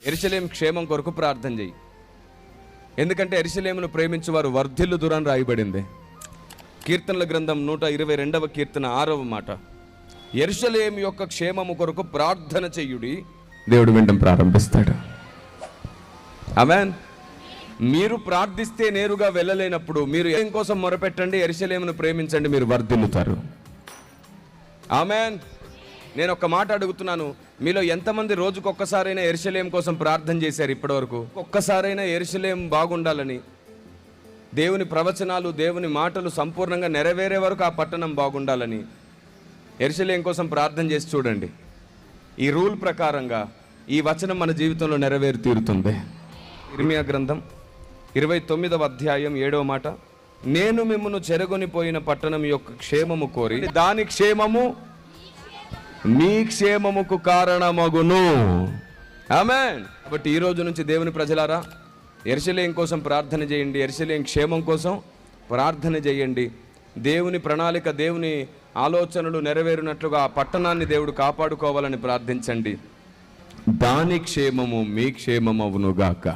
యెరూషలేము క్షేమం కొరకు ప్రార్థన చేయి. ఎందుకంటే యెరూషలేమును ప్రేమించువారు వర్ధిల్లుదురని రాయబడింది. కీర్తనల గ్రంథం 122వ కీర్తన 6వ మాట, యెరూషలేము యొక్క క్షేమము కొరకు ప్రార్థన చెయ్యుడి, దేవుడు వినడం ప్రారంభిస్తాడు. ఆమేన్. మీరు ప్రార్థిస్తే నేరుగా వెళ్ళలేనప్పుడు మీరు ఏం కోసం మొరపెట్టండి, యెరూషలేమును ప్రేమించండి, మీరు వర్ధిల్లుతారు. ఆమేన్. నేను ఒక మాట అడుగుతున్నాను, మీలో ఎంతమంది రోజుకొక్కసారైనా యెరూషలేము కోసం ప్రార్థన చేశారు ఇప్పటివరకు? ఒక్కసారైనా యెరూషలేము బాగుండాలని, దేవుని ప్రవచనాలు దేవుని మాటలు సంపూర్ణంగా నెరవేరే వరకు ఆ పట్టణం బాగుండాలని యెరూషలేము కోసం ప్రార్థన చేసి చూడండి. ఈ రూల్ ప్రకారంగా ఈ వచనం మన జీవితంలో నెరవేరి తీరుతుంది. ఇర్మియా గ్రంథం 29వ అధ్యాయం 7వ మాట, నేను మిమ్మును చెరగొనిపోయిన పట్టణం యొక్క క్షేమము కోరి దాని క్షేమము మీ క్షేమముకు కారణమగును. ఆమేన్. కాబట్టి ఈ రోజు నుంచి దేవుని ప్రజలారా, యెరూషలేము కోసం ప్రార్థన చేయండి, యెరూషలేము క్షేమం కోసం ప్రార్థన చేయండి. దేవుని ప్రణాళిక, దేవుని ఆలోచనలు నెరవేరినట్లుగా ఆ పట్టణాన్ని దేవుడు కాపాడుకోవాలని ప్రార్థించండి. దాని క్షేమము మీ క్షేమమవునుగాక.